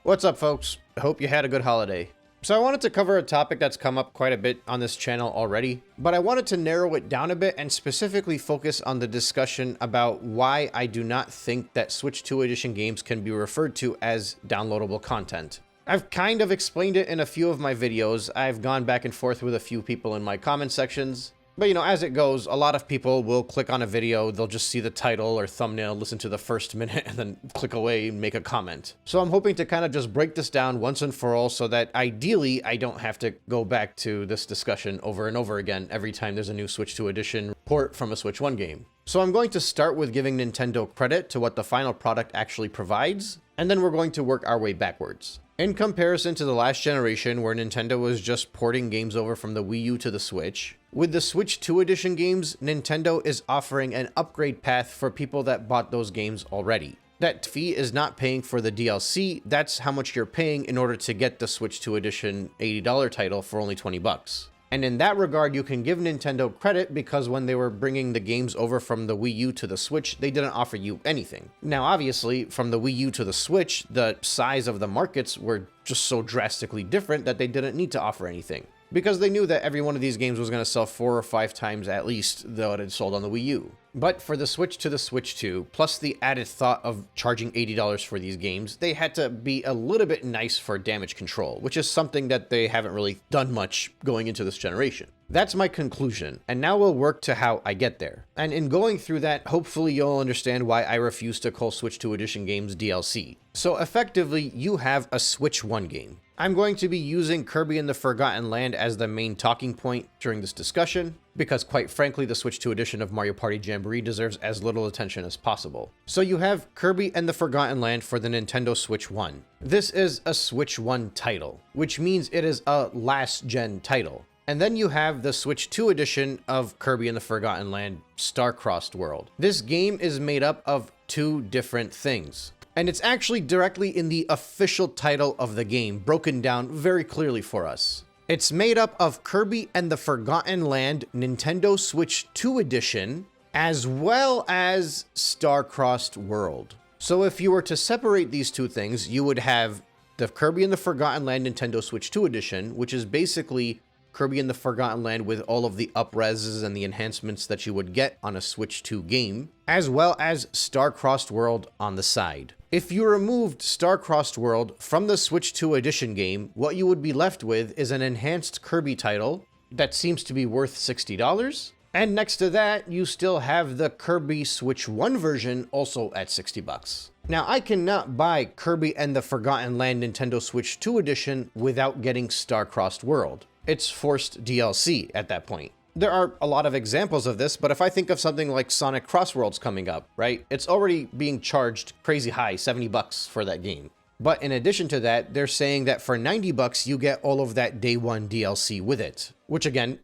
What's up, folks? I hope you had a good holiday. So I wanted to cover a topic that's come up quite a bit on this channel already, but I wanted to narrow it down a bit and specifically focus on the discussion about why I do not think that Switch 2 Edition games can be referred to as downloadable content. I've kind of explained it in a few of my videos. I've gone back and forth with a few people in my comment sections. But you know, as it goes, a lot of people will click on a video, they'll just see the title or thumbnail, listen to the first minute, and then click away and make a comment. So I'm hoping to kind of just break this down once and for all so that ideally I don't have to go back to this discussion over and over again every time there's a new Switch 2 Edition port from a Switch 1 game. So I'm going to start with giving Nintendo credit to what the final product actually provides, and then we're going to work our way backwards. In comparison to the last generation where Nintendo was just porting games over from the Wii U to the Switch, with the Switch 2 Edition games, Nintendo is offering an upgrade path for people that bought those games already. That fee is not paying for the DLC, that's how much you're paying in order to get the Switch 2 Edition $80 title for only 20 bucks. And in that regard, you can give Nintendo credit because when they were bringing the games over from the Wii U to the Switch, they didn't offer you anything. Now, obviously, from the Wii U to the Switch, the size of the markets were just so drastically different that they didn't need to offer anything, because they knew that every one of these games was going to sell 4 or 5 times at least though it had sold on the Wii U. But for the Switch to the Switch 2, plus the added thought of charging $80 for these games, they had to be a little bit nice for damage control, which is something that they haven't really done much going into this generation. That's my conclusion, and now we'll work to how I get there. And in going through that, hopefully you'll understand why I refuse to call Switch 2 Edition games DLC. So effectively, you have a Switch 1 game. I'm going to be using Kirby and the Forgotten Land as the main talking point during this discussion, because quite frankly, the Switch 2 edition of Mario Party Jamboree deserves as little attention as possible. So you have Kirby and the Forgotten Land for the Nintendo Switch 1. This is a Switch 1 title, which means it is a last-gen title. And then you have the Switch 2 edition of Kirby and the Forgotten Land Star-Crossed World. This game is made up of 2 different things. And it's actually directly in the official title of the game, broken down very clearly for us. It's made up of Kirby and the Forgotten Land Nintendo Switch 2 Edition, as well as Star-Crossed World. So if you were to separate these 2 things, you would have the Kirby and the Forgotten Land Nintendo Switch 2 Edition, which is basically Kirby and the Forgotten Land with all of the up-reses and the enhancements that you would get on a Switch 2 game, as well as Star-Crossed World on the side. If you removed Star-Crossed World from the Switch 2 Edition game, what you would be left with is an enhanced Kirby title that seems to be worth $60. And next to that, you still have the Kirby Switch 1 version also at 60 bucks. Now, I cannot buy Kirby and the Forgotten Land Nintendo Switch 2 Edition without getting Star-Crossed World. It's forced DLC at that point. There are a lot of examples of this, but if I think of something like Sonic Crossworlds coming up, right? It's already being charged crazy high, 70 bucks for that game. But in addition to that, they're saying that for 90 bucks, you get all of that day 1 DLC with it, which again,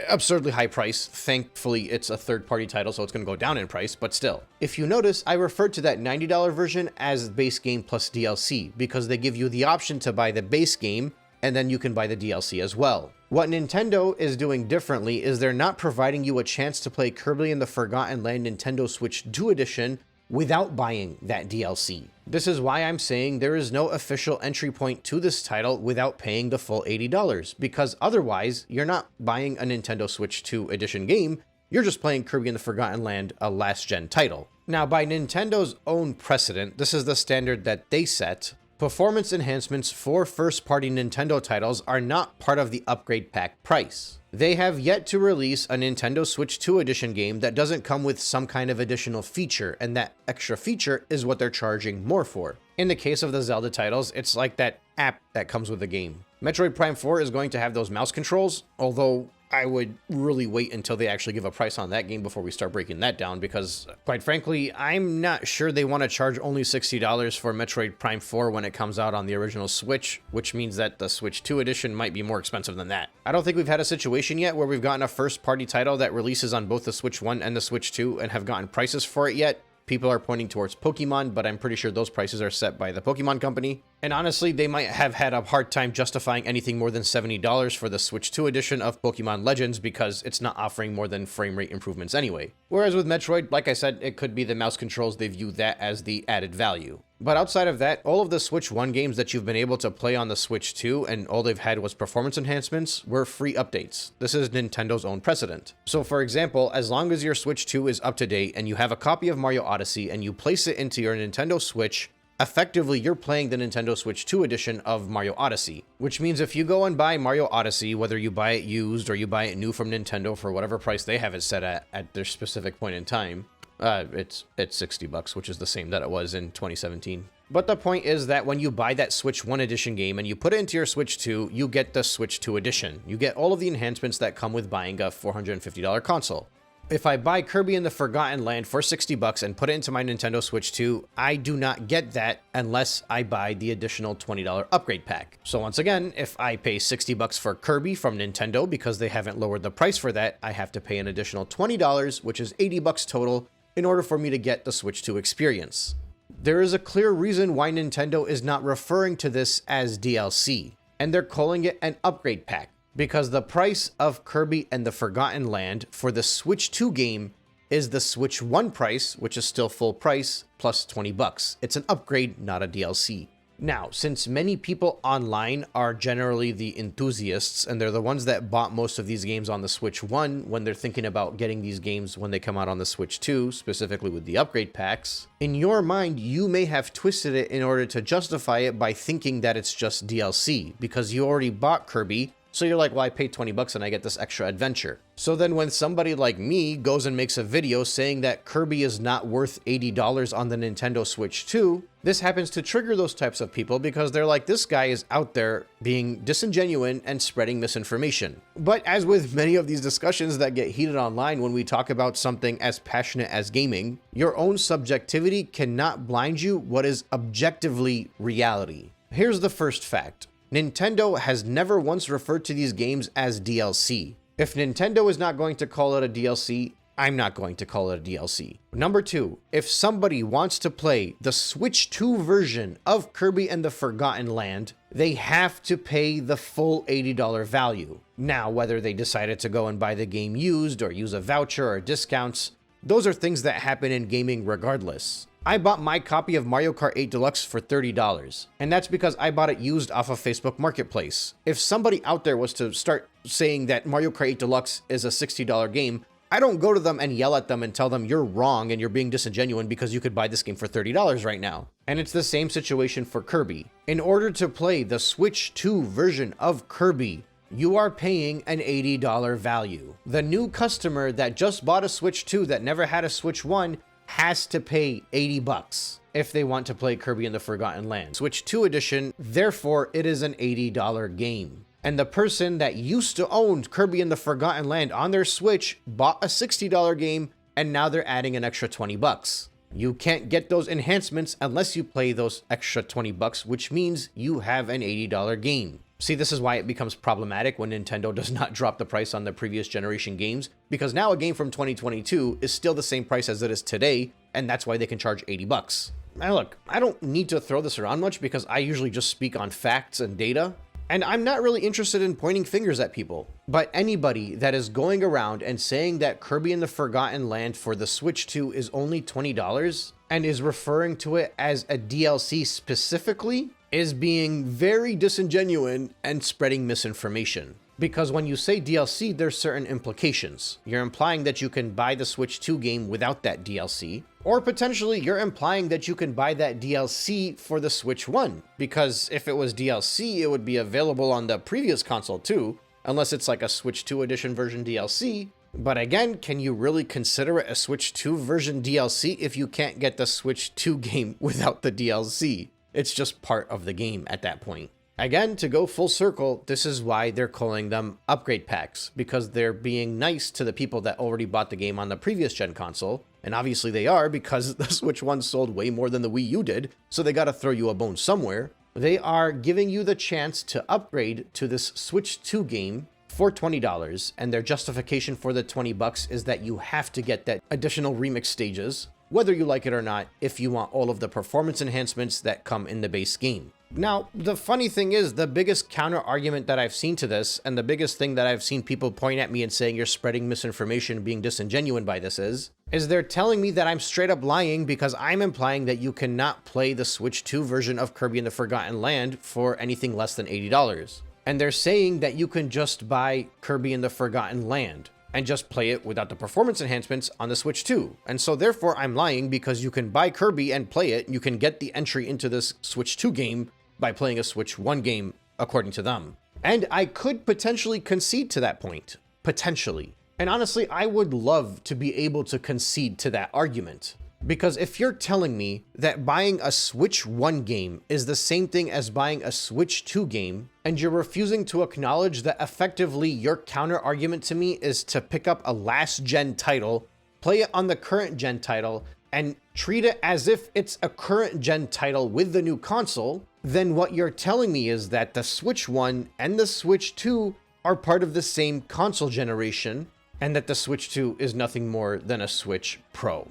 absurdly high price. Thankfully, it's a third-party title, so it's going to go down in price, but still. If you notice, I referred to that $90 version as base game plus DLC because they give you the option to buy the base game and then you can buy the DLC as well. What Nintendo is doing differently is they're not providing you a chance to play Kirby and the Forgotten Land Nintendo Switch 2 Edition without buying that DLC. This is why I'm saying there is no official entry point to this title without paying the full $80, because otherwise you're not buying a Nintendo Switch 2 Edition game, you're just playing Kirby and the Forgotten Land, a last-gen title. Now, by Nintendo's own precedent, this is the standard that they set. Performance enhancements for first-party Nintendo titles are not part of the upgrade pack price. They have yet to release a Nintendo Switch 2 Edition game that doesn't come with some kind of additional feature, and that extra feature is what they're charging more for. In the case of the Zelda titles, it's like that app that comes with the game. Metroid Prime 4 is going to have those mouse controls, although I would really wait until they actually give a price on that game before we start breaking that down, because quite frankly, I'm not sure they want to charge only $60 for Metroid Prime 4 when it comes out on the original Switch, which means that the Switch 2 edition might be more expensive than that. I don't think we've had a situation yet where we've gotten a first-party title that releases on both the Switch 1 and the Switch 2 and have gotten prices for it yet. People are pointing towards Pokemon, but I'm pretty sure those prices are set by the Pokemon company. And honestly, they might have had a hard time justifying anything more than $70 for the Switch 2 edition of Pokemon Legends because it's not offering more than frame rate improvements anyway. Whereas with Metroid, like I said, it could be the mouse controls, they view that as the added value. But outside of that, all of the Switch 1 games that you've been able to play on the Switch 2 and all they've had was performance enhancements were free updates. This is Nintendo's own precedent. So for example, as long as your Switch 2 is up to date and you have a copy of Mario Odyssey and you place it into your Nintendo Switch, effectively, you're playing the Nintendo Switch 2 edition of Mario Odyssey, which means if you go and buy Mario Odyssey, whether you buy it used or you buy it new from Nintendo for whatever price they have it set at their specific point in time, it's $60, which is the same that it was in 2017. But the point is that when you buy that Switch 1 edition game and you put it into your Switch 2, you get the Switch 2 edition. You get all of the enhancements that come with buying a $450 console. If I buy Kirby and the Forgotten Land for $60 and put it into my Nintendo Switch 2, I do not get that unless I buy the additional $20 upgrade pack. So once again, if I pay $60 for Kirby from Nintendo because they haven't lowered the price for that, I have to pay an additional $20, which is $80 total, in order for me to get the Switch 2 experience. There is a clear reason why Nintendo is not referring to this as DLC, and they're calling it an upgrade pack. Because the price of Kirby and the Forgotten Land for the Switch 2 game is the Switch 1 price, which is still full price, plus $20. It's an upgrade, not a DLC. Now, since many people online are generally the enthusiasts, and they're the ones that bought most of these games on the Switch 1 when they're thinking about getting these games when they come out on the Switch 2, specifically with the upgrade packs, in your mind, you may have twisted it in order to justify it by thinking that it's just DLC, because you already bought Kirby. So you're like, well, I paid $20 and I get this extra adventure. So then when somebody like me goes and makes a video saying that Kirby is not worth $80 on the Nintendo Switch 2, this happens to trigger those types of people because they're like, this guy is out there being disingenuous and spreading misinformation. But as with many of these discussions that get heated online when we talk about something as passionate as gaming, your own subjectivity cannot blind you what is objectively reality. Here's the first fact. Nintendo has never once referred to these games as DLC. If Nintendo is not going to call it a DLC, I'm not going to call it a DLC. Number 2, if somebody wants to play the Switch 2 version of Kirby and the Forgotten Land, they have to pay the full $80 value. Now, whether they decided to go and buy the game used or use a voucher or discounts, those are things that happen in gaming regardless. I bought my copy of Mario Kart 8 Deluxe for $30, and that's because I bought it used off of Facebook Marketplace. If somebody out there was to start saying that Mario Kart 8 Deluxe is a $60 game, I don't go to them and yell at them and tell them you're wrong and you're being disingenuous because you could buy this game for $30 right now. And it's the same situation for Kirby. In order to play the Switch 2 version of Kirby, you are paying an $80 value. The new customer that just bought a Switch 2 that never had a Switch 1 has to pay $80 if they want to play Kirby and the Forgotten Land. Switch 2 edition, therefore it is an $80 game. And the person that used to own Kirby and the Forgotten Land on their Switch bought a $60 game and now they're adding an extra $20. You can't get those enhancements unless you play those extra $20, which means you have an $80 game. See, this is why it becomes problematic when Nintendo does not drop the price on the previous generation games, because now a game from 2022 is still the same price as it is today, and that's why they can charge $80. Now look, I don't need to throw this around much because I usually just speak on facts and data, and I'm not really interested in pointing fingers at people. But anybody that is going around and saying that Kirby and the Forgotten Land for the Switch 2 is only $20 and is referring to it as a DLC specifically is being very disingenuous and spreading misinformation. Because when you say DLC, there's certain implications. You're implying that you can buy the Switch 2 game without that DLC, or potentially you're implying that you can buy that DLC for the Switch 1, because if it was DLC, it would be available on the previous console too, unless it's like a Switch 2 edition version DLC. But again, can you really consider it a Switch 2 version DLC if you can't get the Switch 2 game without the DLC? It's just part of the game at that point. Again, to go full circle, this is why they're calling them upgrade packs, because they're being nice to the people that already bought the game on the previous gen console, and obviously they are because the Switch 1 sold way more than the Wii U did, so they gotta throw you a bone somewhere. They are giving you the chance to upgrade to this Switch 2 game for $20, and their justification for the $20 is that you have to get that additional remix stages, whether you like it or not, if you want all of the performance enhancements that come in the base game. Now, the funny thing is, the biggest counter argument that I've seen to this, and the biggest thing that I've seen people point at me and saying you're spreading misinformation, being disingenuous by this is they're telling me that I'm straight up lying because I'm implying that you cannot play the Switch 2 version of Kirby and the Forgotten Land for anything less than $80. And they're saying that you can just buy Kirby and the Forgotten Land and just play it without the performance enhancements on the Switch 2. And so therefore I'm lying because you can buy Kirby and play it. You can get the entry into this Switch 2 game by playing a Switch 1 game, according to them. And I could potentially concede to that point. Potentially. And honestly, I would love to be able to concede to that argument. Because if you're telling me that buying a Switch 1 game is the same thing as buying a Switch 2 game, and you're refusing to acknowledge that effectively your counter argument to me is to pick up a last gen title, play it on the current gen title, and treat it as if it's a current gen title with the new console, then what you're telling me is that the Switch 1 and the Switch 2 are part of the same console generation, and that the Switch 2 is nothing more than a Switch Pro.